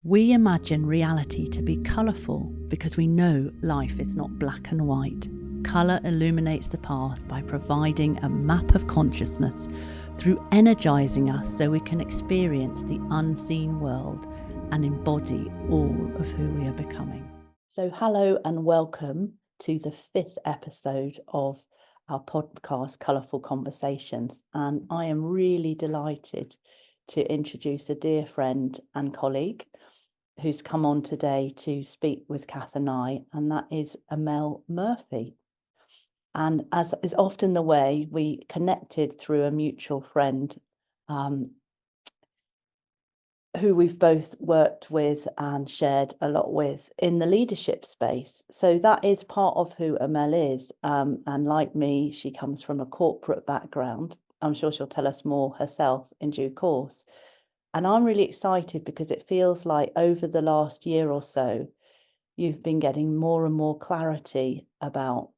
We imagine reality to be colourful because we know life is not black and white. Colour illuminates the path by providing a map of consciousness through energising us so we can experience the unseen world and embody all of who we are becoming. So hello and welcome to the 5th episode of our podcast, Colourful Conversations. And I am really delighted to introduce a dear friend and colleague who's come on today to speak with Kath and I, and that is Amel Murphy. And as is often the way, we connected through a mutual friend who we've both worked with and shared a lot with in the leadership space. So that is part of who Amel is. And like me, she comes from a corporate background. I'm sure she'll tell us more herself in due course. And I'm really excited because it feels like over the last year or so, you've been getting more and more clarity about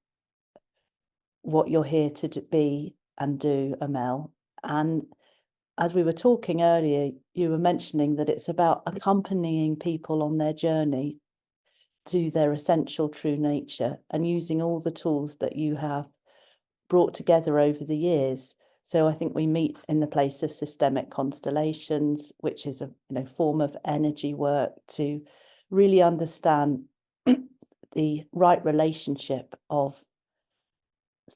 what you're here to be and do, Amel. And as we were talking earlier, you were mentioning that it's about accompanying people on their journey to their essential true nature and using all the tools that you have brought together over the years. So I think we meet in the place of systemic constellations, which is a form of energy work to really understand the right relationship of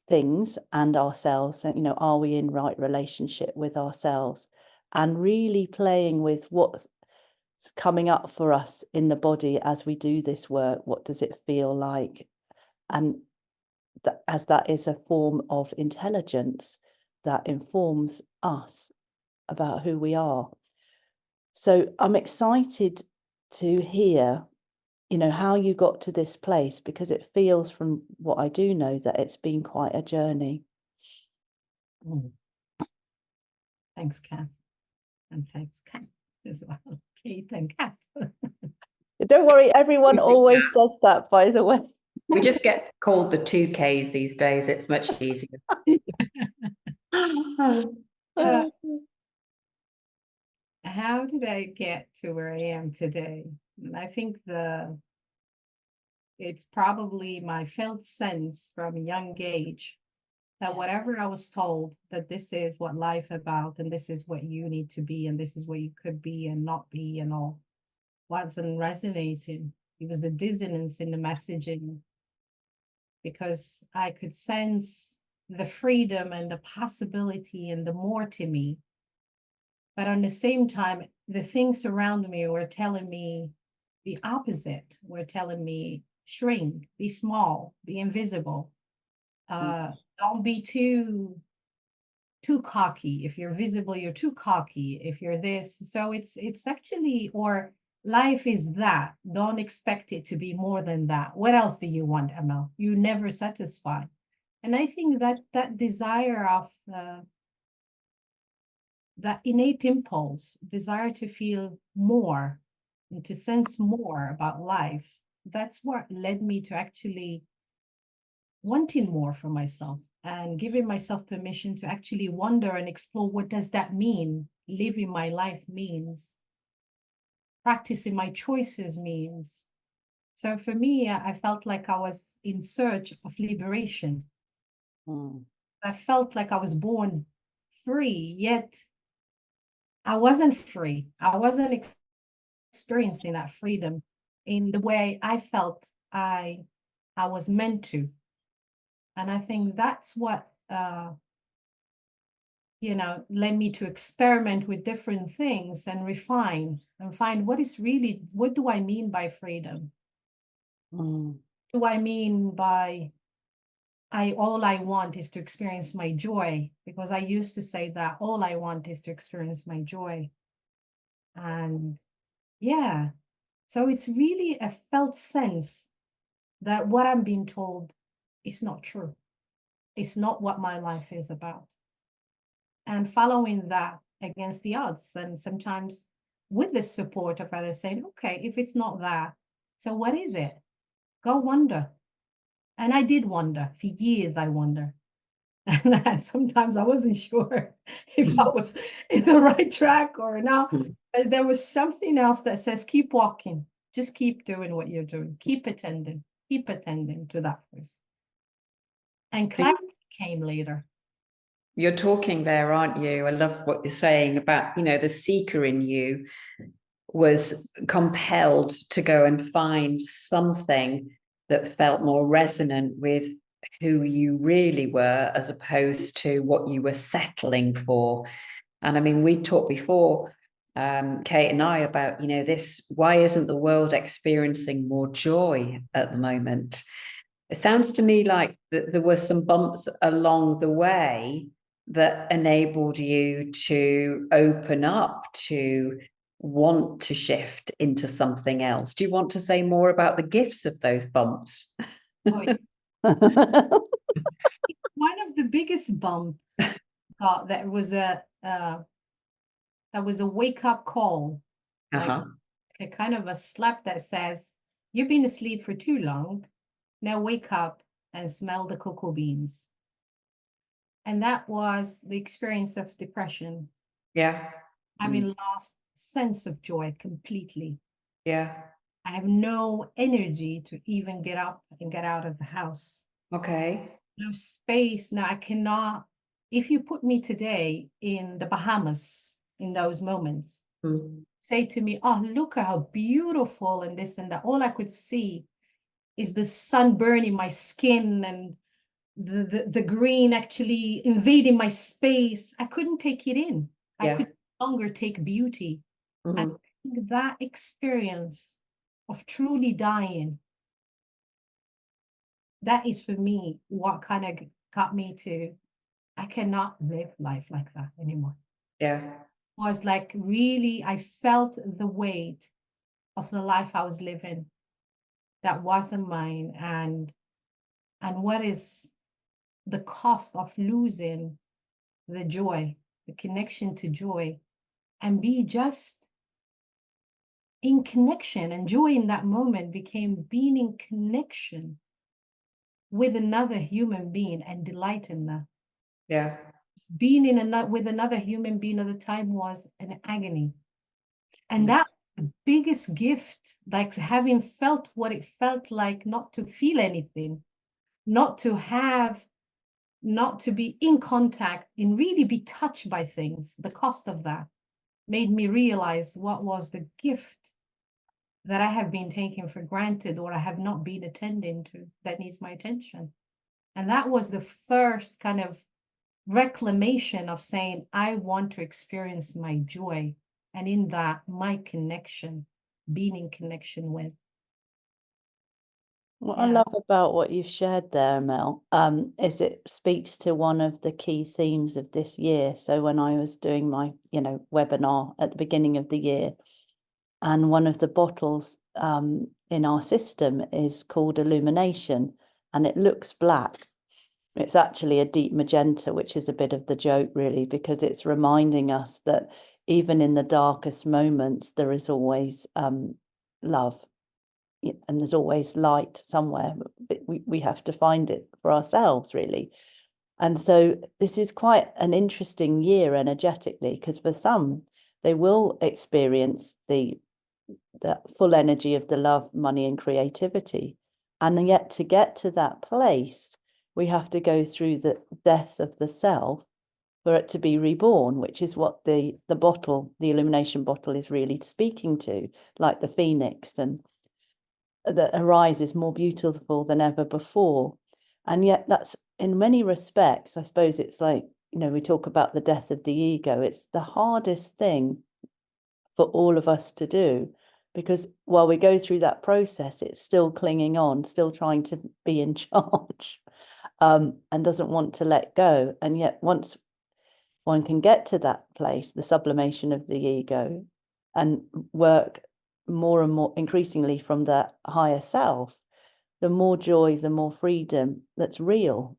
things and ourselves. And, are we in right relationship with ourselves? And really playing with what's coming up for us in the body as we do this work. What does it feel like? And as that is a form of intelligence that informs us about who we are. So I'm excited to hear, how you got to this place, because it feels from what I do know that it's been quite a journey. Thanks, Kath. And thanks, Kath, as well. Kate and Kath. Don't worry, everyone always does that, by the way. We just get called the 2Ks these days. It's much easier. How did I get to where I am today? And I think it's probably my felt sense from a young age that whatever I was told that this is what life about, and this is what you need to be, and this is what you could be and not be, and all wasn't resonating. It was the dissonance in the messaging, because I could sense the freedom and the possibility and the more to me. But on the same time, the things around me were telling me the opposite, were telling me shrink, be small, be invisible. Don't be too cocky. If you're visible, you're too cocky. If you're this, so it's actually, or life is that. Don't expect it to be more than that. What else do you want, Amel? You never satisfy. And I think that desire of that innate impulse, desire to feel more and to sense more about life, that's what led me to actually wanting more for myself and giving myself permission to actually wonder and explore, what does that mean? Living my life means, practicing my choices means. So for me, I felt like I was in search of liberation. I felt like I was born free, yet I wasn't free. I wasn't experiencing that freedom in the way I felt I was meant to. And I think that's what led me to experiment with different things and refine and find what do I mean by freedom? Do I mean by all I want is to experience my joy? Because I used to say that all I want is to experience my joy. And yeah, so it's really a felt sense that what I'm being told is not true. It's not what my life is about. And following that against the odds, and sometimes with the support of others saying, okay, if it's not that, so what is it? Go wonder. And I did wonder. For years, I wonder. And sometimes I wasn't sure if I was in the right track or not. But there was something else that says, keep walking. Just keep doing what you're doing. Keep attending to that voice. And clarity came later. You're talking there, aren't you? I love what you're saying about, the seeker in you was compelled to go and find something that felt more resonant with who you really were, as opposed to what you were settling for. And I mean, we talked before, Kate and I, about, why isn't the world experiencing more joy at the moment? It sounds to me like there were some bumps along the way that enabled you to open up, to want to shift into something else. Do you want to say more about the gifts of those bumps? Oh, yeah. One of the biggest bumps that was a wake-up call, like a kind of a slap that says, you've been asleep for too long. Now wake up and smell the cocoa beans. And that was the experience of depression. Yeah. Having lost sense of joy completely. Yeah. I have no energy to even get up and get out of the house. Okay. No space. Now I cannot, if you put me today in the Bahamas in those moments, say to me, oh, look how beautiful and this and that. All I could see is the sun burning my skin and the green actually invading my space. I couldn't take it in. I could no longer take beauty. And I think that experience of truly dying, that is for me what kind of got me to, I cannot live life like that anymore. Yeah. Was like really, I felt the weight of the life I was living that wasn't mine, and what is the cost of losing the joy, the connection to joy, and be just in connection. And joy in that moment became being in connection with another human being and delight in that. Yeah. Being with another human being at the time was an agony. And that the biggest gift, like having felt what it felt like not to feel anything, not to be in contact and really be touched by things, the cost of that made me realize what was the gift that I have been taking for granted or I have not been attending to that needs my attention. And that was the first kind of reclamation of saying, I want to experience my joy. And in that, my connection, being in connection with. What I love about what you've shared there, Mel, is it speaks to one of the key themes of this year. So when I was doing my, webinar at the beginning of the year, and one of the bottles in our system is called Illumination, and it looks black. It's actually a deep magenta, which is a bit of the joke, really, because it's reminding us that even in the darkest moments, there is always love. And there's always light somewhere. We have to find it for ourselves, really. And so this is quite an interesting year energetically, because for some, they will experience the full energy of the love, money, and creativity. And yet to get to that place, we have to go through the death of the self for it to be reborn, which is what the bottle, the illumination bottle, is really speaking to, like the phoenix, and that arises more beautiful than ever before. And yet that's, in many respects, I suppose it's like, we talk about the death of the ego. It's the hardest thing for all of us to do, because while we go through that process, it's still clinging on, still trying to be in charge, and doesn't want to let go. And yet once one can get to that place, the sublimation of the ego, and work more and more increasingly from the higher self, the more joy, the more freedom that's real.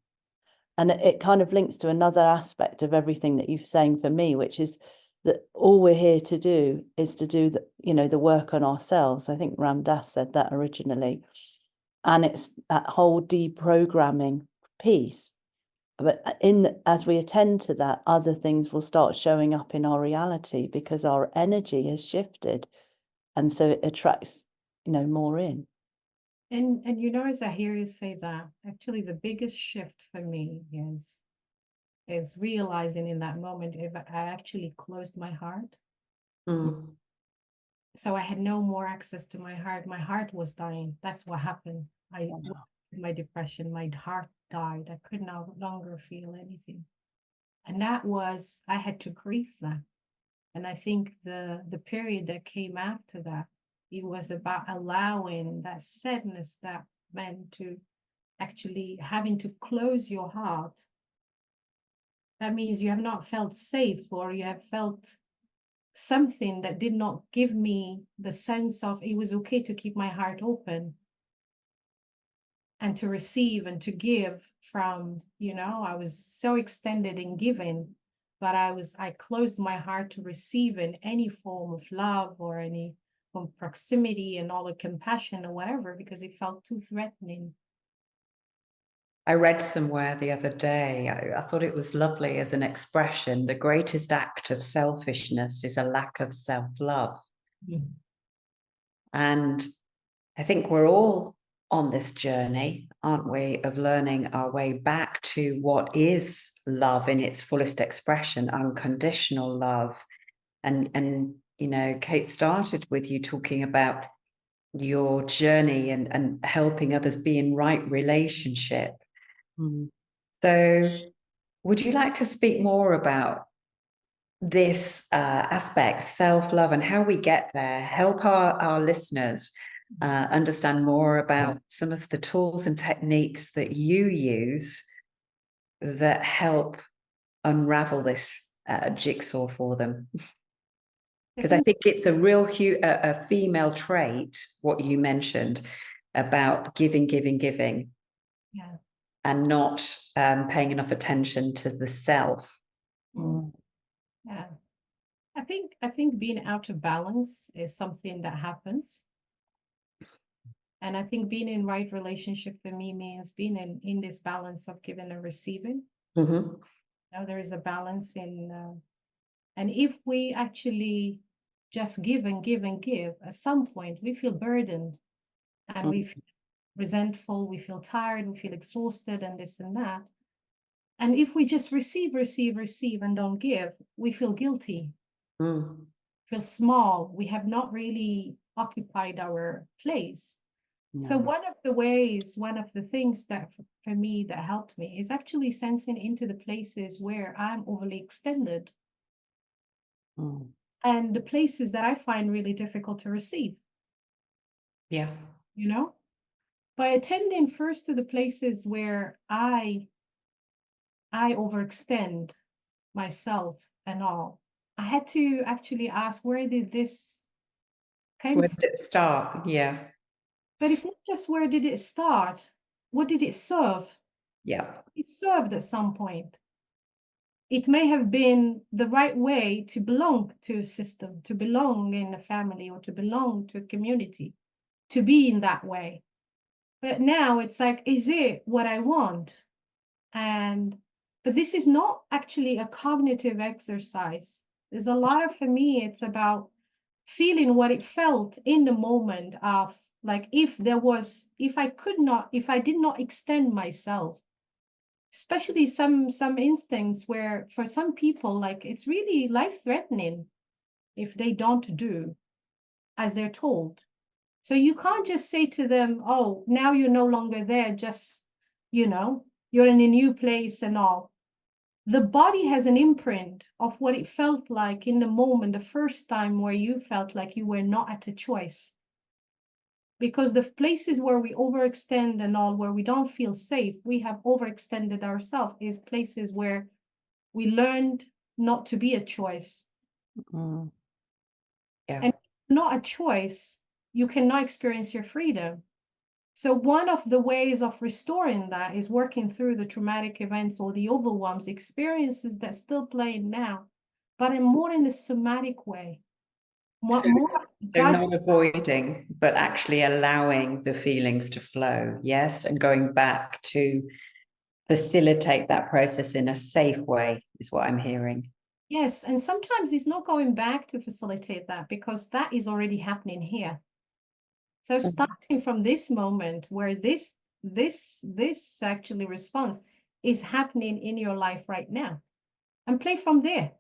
And it kind of links to another aspect of everything that you're saying for me, which is that all we're here to do is to do the work on ourselves. I think Ram Dass said that originally. And it's that whole deprogramming piece. but as we attend to that, other things will start showing up in our reality because our energy has shifted, and so it attracts, more in. And as I hear you say that, actually the biggest shift for me is realizing in that moment if I actually closed my heart. Mm. So I had no more access to my heart. My heart was dying. That's what happened. My depression, my heart died. I could no longer feel anything. And I had to grieve that. And I think the period that came after that, it was about allowing that sadness that meant to actually having to close your heart. That means you have not felt safe, or you have felt something that did not give me the sense of it was okay to keep my heart open and to receive and to give from, I was so extended in giving, but I closed my heart to receive in any form of love or any from proximity and all the compassion or whatever, because it felt too threatening. I read somewhere the other day, I thought it was lovely as an expression, the greatest act of selfishness is a lack of self-love. Mm. And I think we're all on this journey, aren't we, of learning our way back to what is love in its fullest expression, unconditional love. And Kate started with you talking about your journey and helping others be in right relationship. Mm. So would you like to speak more about this aspect, self-love, and how we get there, help our listeners understand more about some of the tools and techniques that you use that help unravel this jigsaw for them? Because I think it's a real a female trait, what you mentioned about giving, Yeah. and not paying enough attention to the self. Mm. Yeah. I think being out of balance is something that happens. And I think being in right relationship for me means being in this balance of giving and receiving. Mm-hmm. Now there is a balance and if we actually just give and give and give, at some point we feel burdened and we feel resentful, we feel tired, we feel exhausted and this and that. And if we just receive and don't give, we feel guilty, feel small. We have not really occupied our place. No. So one of the things that for me that helped me is actually sensing into the places where I'm overly extended and the places that I find really difficult to receive. Yeah. By attending first to the places where I overextend myself and all, I had to actually ask, where did this come Where from? did it start? Yeah. But it's not just where did it start, what did it serve? Yeah. It served at some point. It may have been the right way to belong to a system, to belong in a family, or to belong to a community, to be in that way. But now it's like, is it what I want? But this is not actually a cognitive exercise. There's a lot of, for me, it's about feeling what it felt in the moment of like, if I did not extend myself, especially some instincts where for some people, like it's really life-threatening if they don't do as they're told. So you can't just say to them, oh, now you're no longer there, just, you're in a new place and all. The body has an imprint of what it felt like in the moment, the first time where you felt like you were not at a choice. Because the places where we overextend and all, where we don't feel safe, we have overextended ourselves, is places where we learned not to be a choice. Yeah. And not a choice, you cannot experience your freedom. So one of the ways of restoring that is working through the traumatic events or the overwhelms, experiences that still playing now, but in more in a somatic way. So not avoiding, but actually allowing the feelings to flow, yes, and going back to facilitate that process in a safe way, is what I'm hearing. Yes, and sometimes it's not going back to facilitate that, because that is already happening here. So starting from this moment where this actually response is happening in your life right now, and play from there,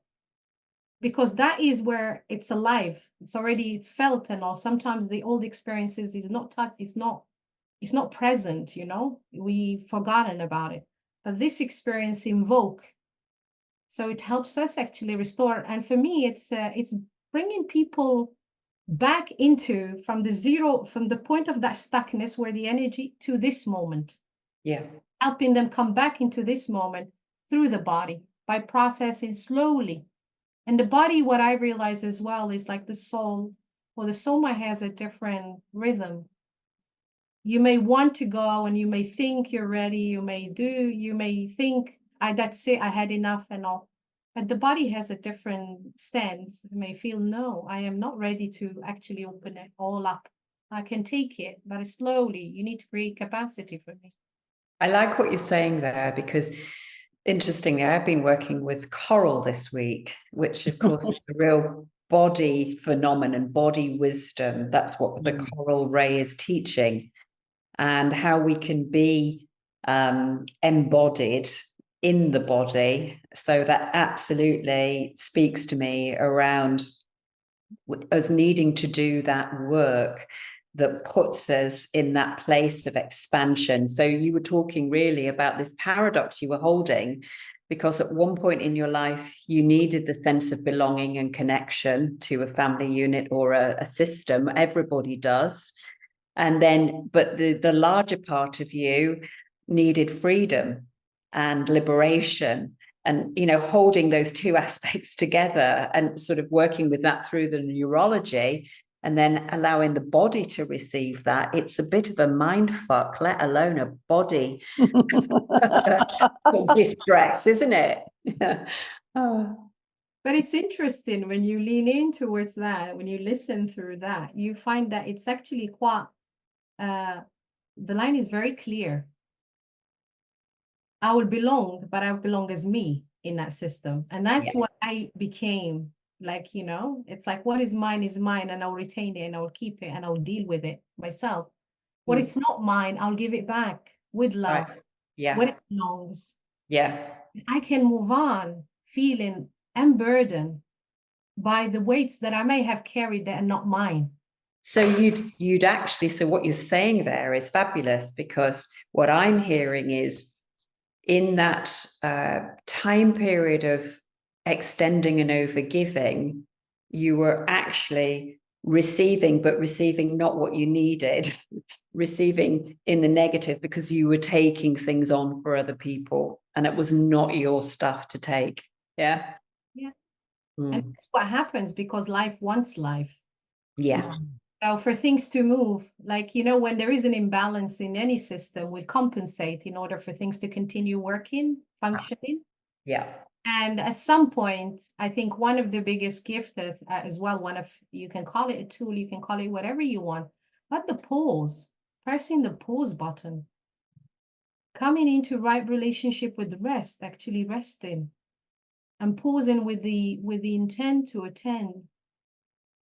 because that is where it's alive. It's felt, and all. Sometimes the old experiences is not touched, it's not present, you know, we've forgotten about it, but this experience invoke. So it helps us actually restore. And for me, it's bringing people back into from the point of that stuckness where the energy to this moment. Yeah. Helping them come back into this moment through the body by processing slowly. And the body, what I realize as well, is like the soul, or the soma has a different rhythm. You may want to go and you may think you're ready, you may think, that's it, I had enough and all. But the body has a different stance. It may feel, no, I am not ready to actually open it all up. I can take it, but slowly. You need to create capacity for me. I like what you're saying there, because interestingly, I've been working with coral this week, which of course is a real body phenomenon, body wisdom. That's what the coral ray is teaching, and how we can be embodied in the body. So that absolutely speaks to me around us needing to do that work that puts us in that place of expansion. So you were talking really about this paradox you were holding, because at one point in your life, you needed the sense of belonging and connection to a family unit or a system. Everybody does. And then, but the larger part of you needed freedom and liberation, and, you know, holding those two aspects together and sort of working with that through the neurology, and then allowing the body to receive that. It's a bit of a mind fuck, let alone a body distress, isn't it? Oh. But it's interesting when you lean in towards that, when you listen through that, you find that it's actually quite, the line is very clear. I will belong, but I belong as me in that system. And that's what I became. Like, you know, it's like, what is mine, and I'll retain it and I'll keep it and I'll deal with it myself. What is not mine, I'll give it back with love. Right. Yeah. What it belongs. Yeah. I can move on feeling unburdened by the weights that I may have carried that are not mine. So you'd actually, so what you're saying there is fabulous, because what I'm hearing is, in that time period of extending and overgiving, you were actually receiving, but receiving not what you needed, receiving in the negative, because you were taking things on for other people and it was not your stuff to take. Yeah. Yeah. And that's what happens, because life wants life. Yeah. So for things to move, like, you know, when there is an imbalance in any system, we compensate in order for things to continue working, functioning. Yeah. And at some point, I think one of the biggest gifts as well, you can call it a tool, you can call it whatever you want, but the pause, pressing the pause button, coming into right relationship with the rest, actually resting and pausing with the intent to attend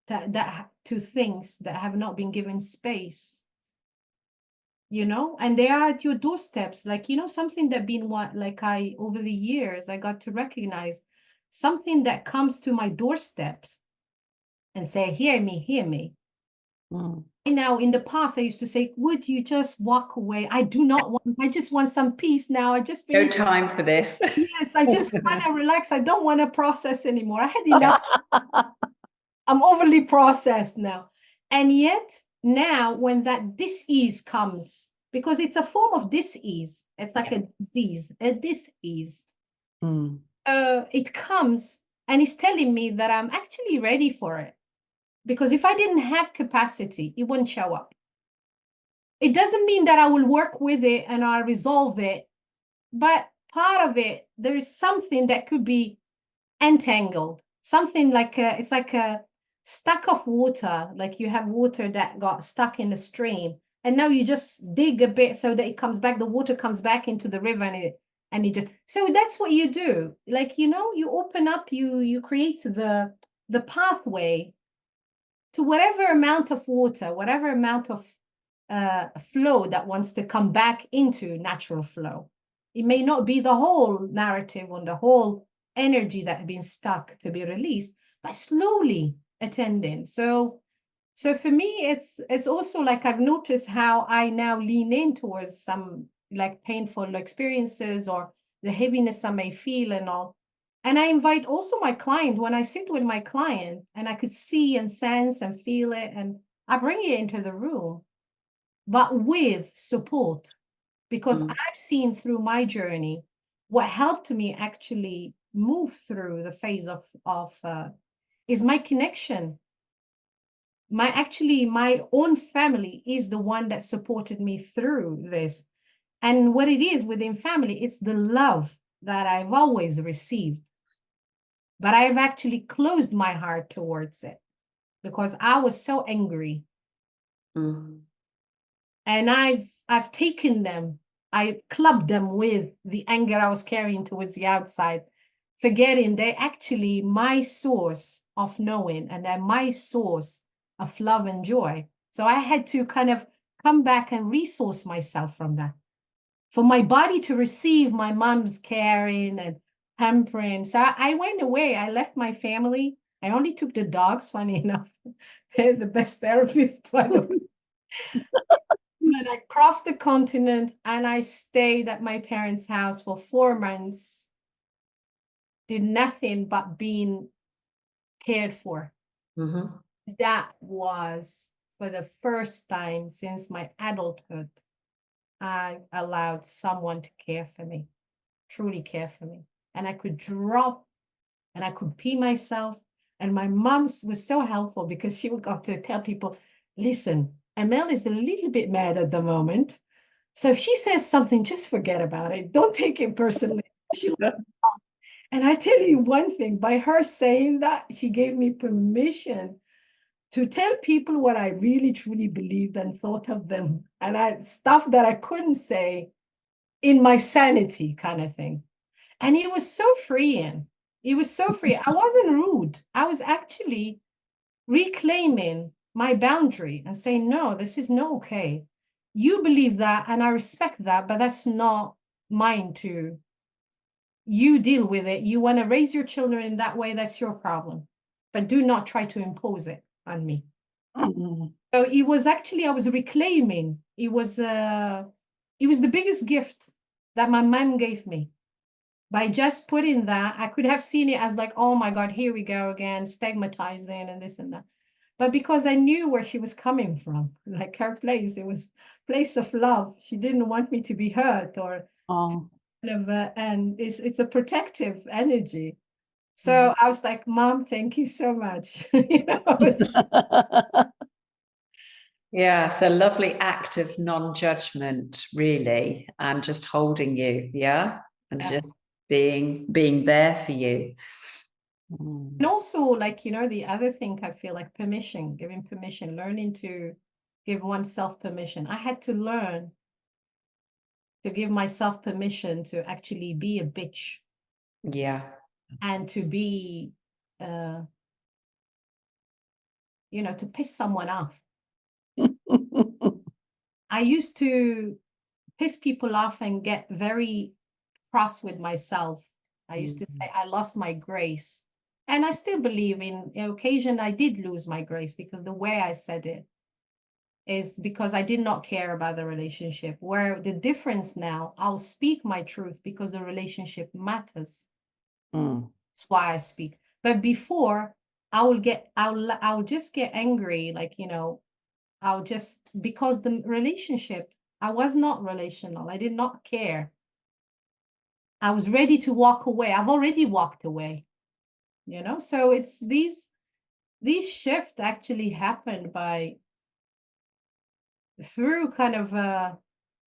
that to things that have not been given space, you know, and they are at your doorsteps. Like, you know, something that been over the years, I got to recognize something that comes to my doorsteps and say, hear me. Now, in the past, I used to say, would you just walk away? I just want some peace now. I just No time for this. Yes, I just want to relax. I don't want to process anymore. I had enough. I'm overly processed now. And yet now when that dis-ease comes, because it's a form of dis-ease, it's like a disease, a dis-ease. It comes and it's telling me that I'm actually ready for it. Because if I didn't have capacity, it wouldn't show up. It doesn't mean that I will work with it and I'll resolve it. But part of it, there is something that could be entangled. Something like it's like a stack of water, like you have water that got stuck in the stream, and now you just dig a bit so that it comes back, the water comes back into the river, and And so that's what you do. Like, you open up, you create the pathway to whatever amount of water, whatever amount of flow that wants to come back into natural flow. It may not be the whole narrative or the whole energy that had been stuck to be released, but slowly attending. So for me, it's also like I've noticed how I now lean in towards some like painful experiences or the heaviness I may feel and all. And I invite also my client, when I sit with my client and I could see and sense and feel it, and I bring it into the room, but with support, because I've seen through my journey what helped me actually move through the phase of is my connection. My own family is the one that supported me through this. And what it is within family, it's the love that I've always received. But I've actually closed my heart towards it because I was so angry. And I've taken them, I clubbed them with the anger I was carrying towards the outside, forgetting they're actually my source of knowing and they're my source of love and joy. So I had to kind of come back and resource myself from that. For my body to receive my mom's caring and pampering. So I went away. I left my family. I only took the dogs, funny enough. They're the best therapists, by the way. And I crossed the continent and I stayed at my parents' house for 4 months. Did nothing but being cared for. That was for the first time since my adulthood, I allowed someone to care for me, truly care for me. And I could drop and I could pee myself. And my mom was so helpful because she would go to tell people, listen, Amel is a little bit mad at the moment. So if she says something, just forget about it. Don't take it personally. And I tell you one thing, by her saying that, she gave me permission to tell people what I really, truly believed and thought of them. And stuff that I couldn't say in my sanity kind of thing. And it was so freeing. It was so free. I wasn't rude. I was actually reclaiming my boundary and saying, no, this is not okay. You believe that, and I respect that, but that's not mine to. You deal with it. You want to raise your children in that way, that's your problem. But do not try to impose it on me. So it was actually, I was reclaiming. It was the biggest gift that my mom gave me. By just putting that, I could have seen it as like, oh my God, here we go again, stigmatizing and this and that. But because I knew where she was coming from, like her place, it was place of love. She didn't want me to be hurt or and it's a protective energy. So I was like, Mom, thank you so much. Yeah, it's a lovely act of non-judgment, really, and just holding you, and just being there for you. And also, like, the other thing I feel like permission, giving permission, learning to give oneself permission. I had to learn to give myself permission to actually be a bitch. Yeah. And to be, to piss someone off. I used to piss people off and get very cross with myself. I used to say I lost my grace. And I still believe in occasion I did lose my grace because the way I said it is because I did not care about the relationship. Where the difference now, I'll speak my truth because the relationship matters. That's why I speak. But before, I'll just get angry, like, I'll just, because the relationship, I was not relational. I did not care. I was ready to walk away. I've already walked away, So it's these shifts actually happened through kind of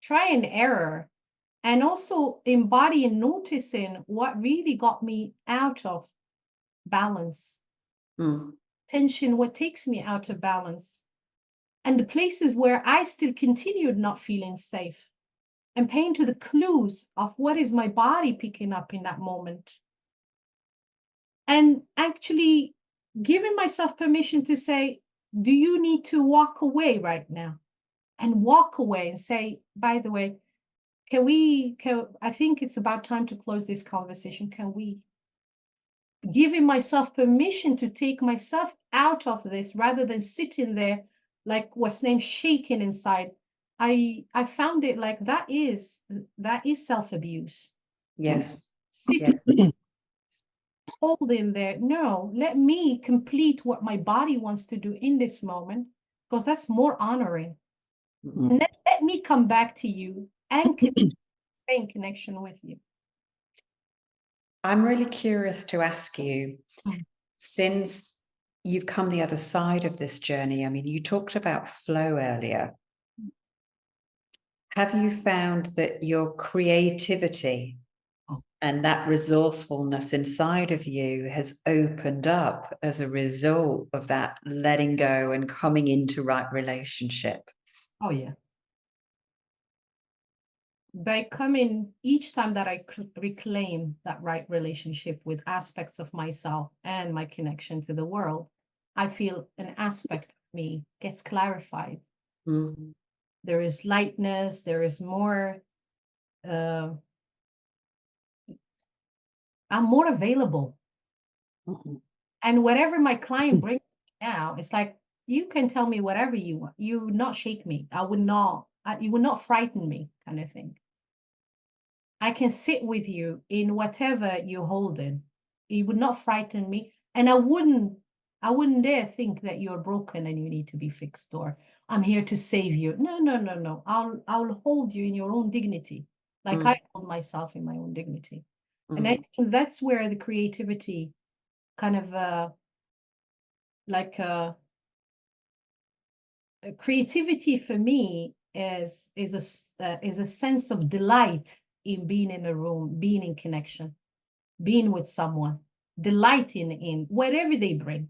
try and error, and also embodying, noticing what really got me out of balance. Tension, what takes me out of balance. And the places where I still continued not feeling safe. and paying to the clues of what is my body picking up in that moment. And actually giving myself permission to say, do you need to walk away right now? And walk away and say, by the way, I think it's about time to close this conversation. Can we? Giving myself permission to take myself out of this rather than sitting there like what's named shaking inside. I found it like that is self-abuse. Yes. Sitting holding there. No, let me complete what my body wants to do in this moment, because that's more honoring. And then let me come back to you and stay in connection with you. I'm really curious to ask you, Mm. since you've come the other side of this journey, I mean, you talked about flow earlier. Have you found that your creativity and that resourcefulness inside of you has opened up as a result of that letting go and coming into right relationship? Oh, yeah. By coming each time that I reclaim that right relationship with aspects of myself and my connection to the world, I feel an aspect of me gets clarified. Mm. There is lightness, there is more, I'm more available. And whatever my client brings now, it's like, you can tell me whatever you want. You would not shake me. You would not frighten me, kind of thing. I can sit with you in whatever you're holding. It would not frighten me. And I wouldn't dare think that you're broken and you need to be fixed, or I'm here to save you. No, no, no, no. I'll hold you in your own dignity, like I hold myself in my own dignity. And I think that's where the creativity kind of creativity for me is a sense of delight in being in a room, being in connection, being with someone, delighting in whatever they bring.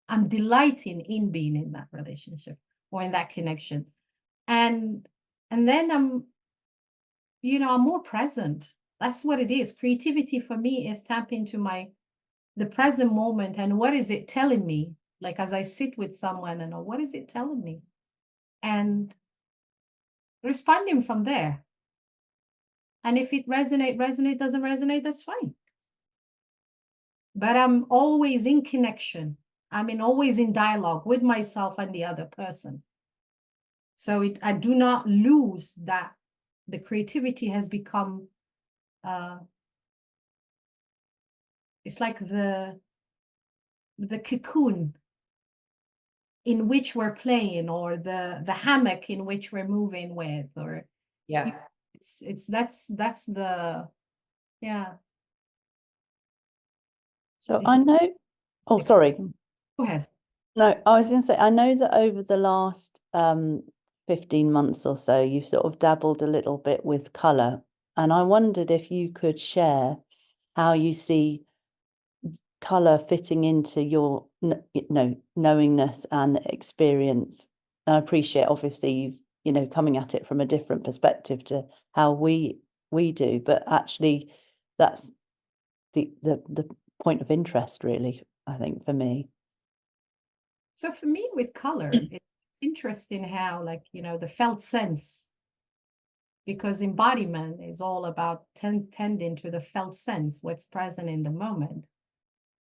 I'm delighting in being in that relationship or in that connection. And then I'm more present. That's what it is. Creativity for me is tap into the present moment, and what is it telling me? Like, as I sit with someone, and what is it telling me? And responding from there. And if it resonate, doesn't resonate, that's fine. But I'm always in connection. Always in dialogue with myself and the other person. So I do not lose that. The creativity has become, it's like the cocoon in which we're playing, or the hammock in which we're moving with, or that's the, yeah. So I know, oh, sorry. Go ahead. No, I was going to say, I know that over the last 15 months or so, you've sort of dabbled a little bit with colour. And I wondered if you could share how you see colour fitting into your knowingness and experience. And I appreciate, obviously, you've coming at it from a different perspective to how we do, but actually that's the point of interest, really, I think, for me. So for me, with color, it's interesting how, like, the felt sense, because embodiment is all about tending to the felt sense, what's present in the moment.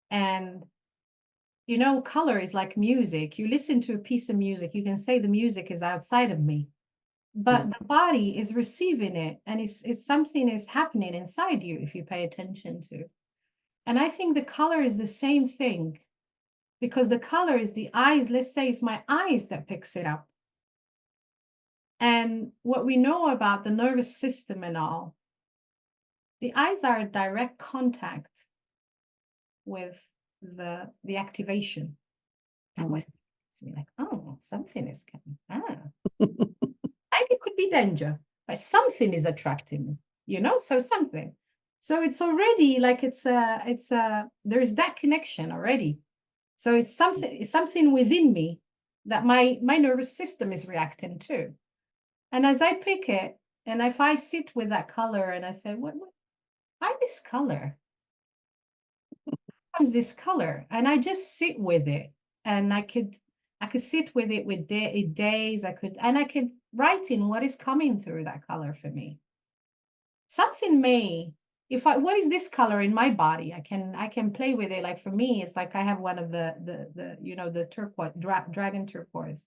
And, color is like music. You listen to a piece of music, you can say the music is outside of me, but the body is receiving it, and it's something is happening inside you if you pay attention to. And I think the color is the same thing. Because the color is the eyes, let's say it's my eyes that picks it up. And what we know about the nervous system and all, the eyes are in direct contact with the activation. And was like, oh, something is coming. Like, it could be danger, but something is attracting me, so something. So it's already like there's that connection already. So it's something within me that my nervous system is reacting to. And as I pick it, And if I sit with that color and I say, why this color? Comes this color? And I just sit with it. And I could sit with it with days. I could write in what is coming through that color for me. Something may, what is this color in my body? I can play with it. Like for me, it's like I have one of the turquoise, dragon turquoise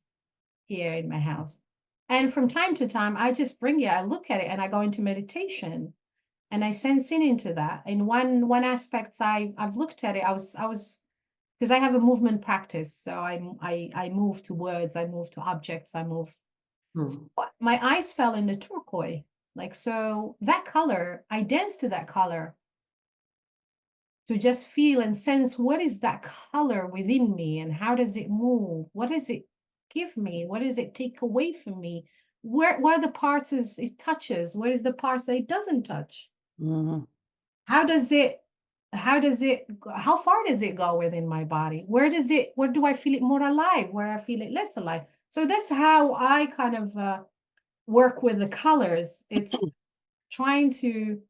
here in my house. And from time to time, I just bring it, I look at it and I go into meditation and I sense into that. In one aspect, I've looked at it, I was because I have a movement practice. So I move to words, I move to objects, I move. So my eyes fell in the turquoise. Like, so that color, I dance to that color to just feel and sense what is that color within me and how does it move? What does it give me? What does it take away from me? Where are the parts it touches? Where is the parts that it doesn't touch? Mhm. How far does it go within my body? Where do I feel it more alive? Where I feel it less alive? So that's how I kind of work with the colors. It's trying to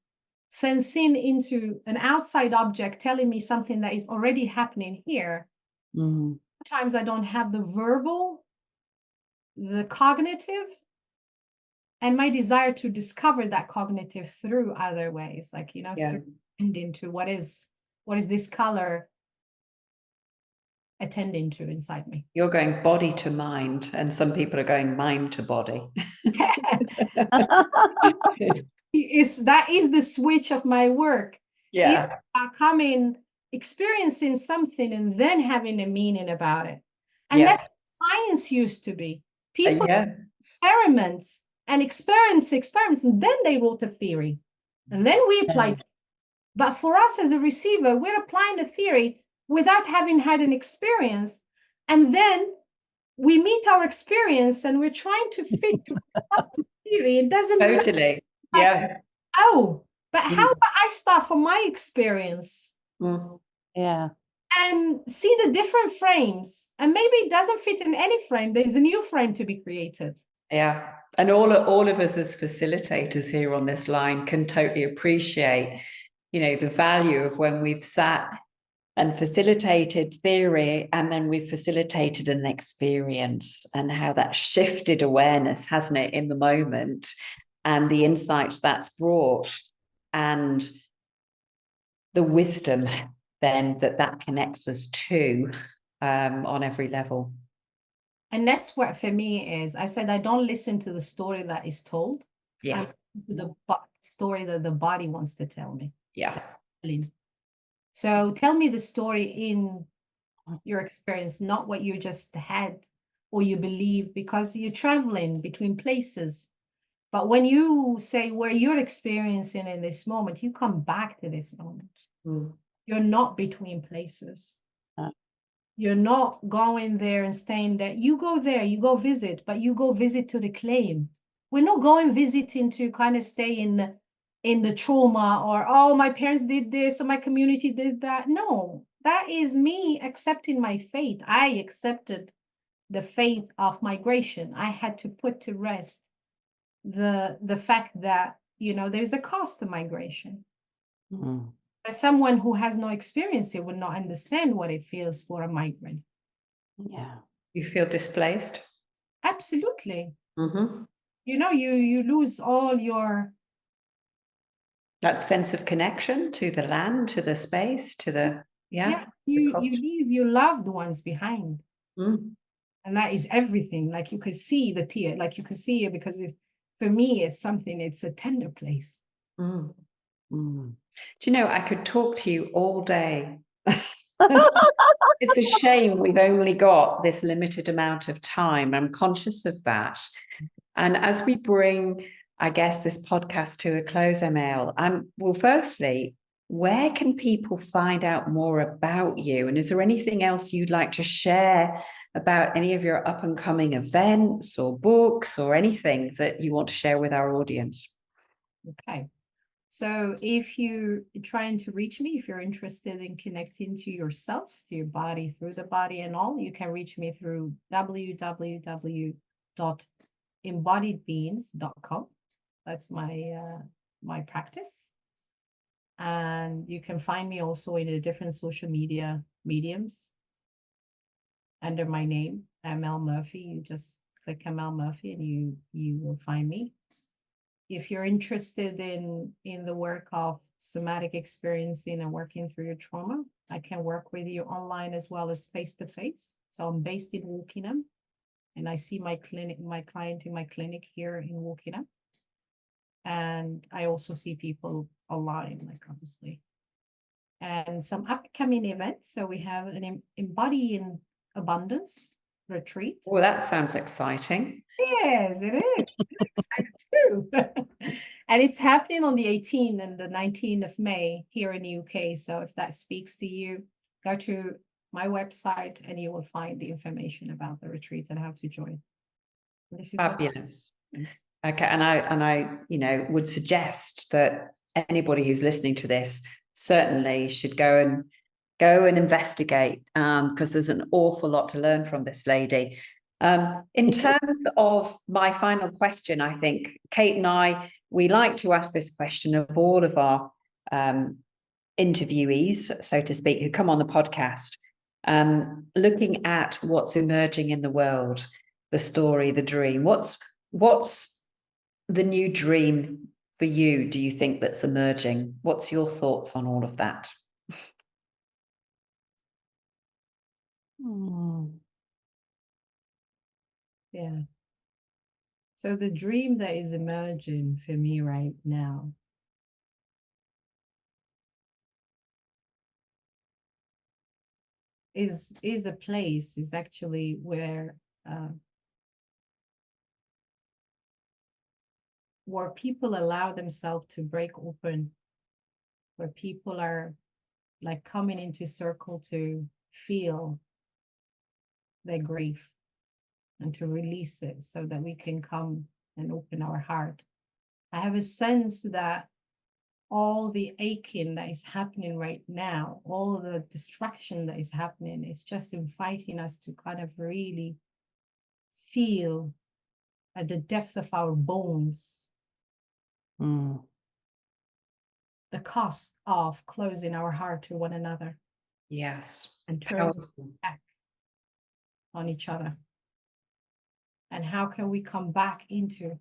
sense into an outside object telling me something that is already happening here. Mhm. Sometimes I don't have the verbal, the cognitive, and my desire to discover that cognitive through other ways, like, through into what is this color attending to inside me. You're going body to mind, and some people are going mind to body. That is the switch of my work. Yeah. Coming, experiencing something and then having a meaning about it. And that's what science used to be. People experiments and experiments, and then they wrote a theory. And then we applied. But for us as a receiver, we're applying the theory without having had an experience. And then we meet our experience and we're trying to figure out the theory. It doesn't Totally. but how about I start from my experience? Yeah. And see the different frames. And maybe it doesn't fit in any frame. There's a new frame to be created. Yeah. And all of us as facilitators here on this line can totally appreciate, the value of when we've sat and facilitated theory and then we've facilitated an experience and how that shifted awareness, hasn't it, in the moment, and the insights that's brought and the wisdom then that connects us to on every level. And that's what for me is, I said, I don't listen to the story that is told. Yeah. I listen to the story that the body wants to tell me. Yeah. So tell me the story in your experience, not what you just had or you believe, because you're traveling between places. But when you say where you're experiencing in this moment, you come back to this moment. You're not between places. You're not going there and staying there. You go there, you go visit, but you go visit to reclaim. We're not going visiting to kind of stay in the trauma or, oh, my parents did this or my community did that. No, that is me accepting my fate. I accepted the fate of migration. I had to put to rest the fact that, there's a cost to migration. As someone who has no experience, it would not understand what it feels for a migrant. Yeah. You feel displaced? Absolutely. Mm-hmm. You lose all your... That sense of connection to the land, to the space, to the... you leave your loved ones behind. And that is everything. Like you could see the tear, like you could see it, because for me, it's a tender place. Do you know, I could talk to you all day. It's a shame we've only got this limited amount of time. I'm conscious of that. And as we bring, I guess, this podcast to a close, Amel, well, firstly, where can people find out more about you? And is there anything else you'd like to share about any of your up and coming events or books or anything that you want to share with our audience? Okay. So if you're trying to reach me, if you're interested in connecting to yourself, to your body, through the body and all, you can reach me through www.embodiedbeings.com. That's my practice. And you can find me also in the different social media mediums under my name, Amel Murphy. You just click Amel Murphy and you will find me. If you're interested in the work of somatic experiencing and working through your trauma, I can work with you online as well as face-to-face. So I'm based in Wokingham, and I see my client in my clinic here in Wokingham. And I also see people online, like obviously. And some upcoming events. So we have an Embodying Abundance retreat. Oh, that sounds exciting. Yes, it is. I'm excited too. And it's happening on the 18th and the 19th of May here in the UK. So if that speaks to you, go to my website and you will find the information about the retreat and how to join. This is Fabulous. Okay, and I, would suggest that anybody who's listening to this certainly should go and investigate, because there's an awful lot to learn from this lady. In terms of my final question, I think Kate and we like to ask this question of all of our interviewees, so to speak, who come on the podcast, looking at what's emerging in the world, the story, the dream. What's the new dream for you, do you think, that's emerging? What's your thoughts on all of that? Yeah. So the dream that is emerging for me right now is a place, is actually where people allow themselves to break open, where people are like coming into circle to feel their grief and to release it so that we can come and open our heart. I have a sense that all the aching that is happening right now, all the distraction that is happening, is just inviting us to kind of really feel at the depth of our bones the cost of closing our heart to one another. Yes. And turning back on each other. And how can we come back into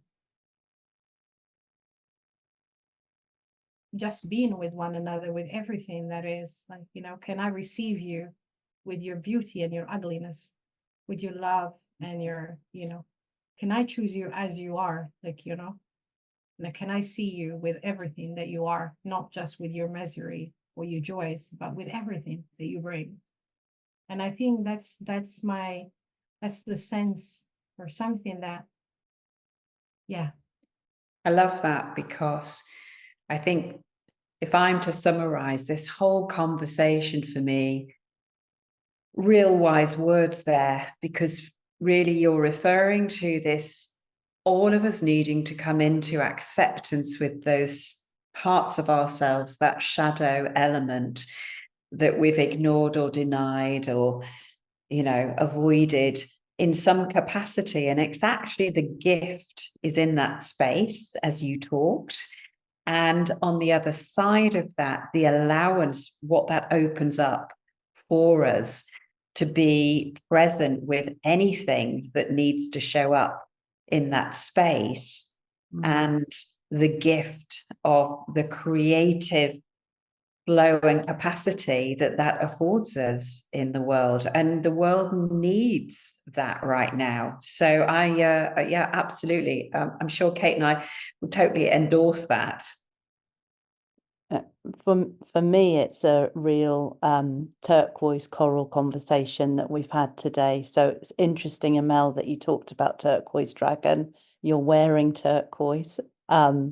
just being with one another, with everything that is, like, can I receive you with your beauty and your ugliness, with your love and your, can I choose you as you are, like, and can I see you with everything that you are, not just with your misery or your joys, but with everything that you bring. And I think that's the sense, or something that, yeah. I love that, because I think if I'm to summarize this whole conversation, for me, real wise words there, because really you're referring to this, all of us needing to come into acceptance with those parts of ourselves, that shadow element that we've ignored or denied or, avoided in some capacity. And it's actually the gift is in that space, as you talked. And on the other side of that, the allowance, what that opens up for us to be present with anything that needs to show up in that space, and the gift of the creative flow and capacity that affords us in the world. And the world needs that right now. So yeah, absolutely. I'm sure Kate and I would totally endorse that. For me, it's a real turquoise coral conversation that we've had today. So it's interesting, Amel, that you talked about turquoise dragon. You're wearing turquoise. Kath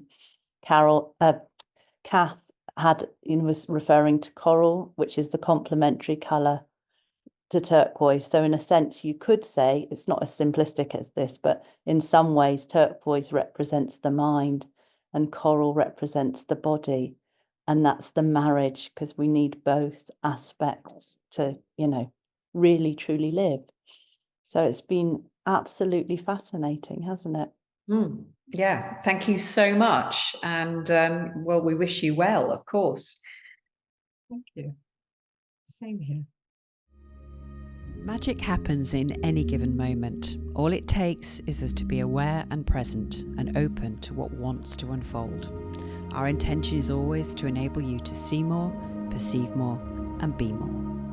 was referring to coral, which is the complementary color to turquoise. So in a sense, you could say it's not as simplistic as this, but in some ways, turquoise represents the mind and coral represents the body. And that's the marriage, because we need both aspects to, really truly live. So it's been absolutely fascinating, hasn't it? Yeah, thank you so much. And well, we wish you well, of course. Thank you. Same here. Magic happens in any given moment. All it takes is us to be aware and present and open to what wants to unfold. Our intention is always to enable you to see more, perceive more, and be more.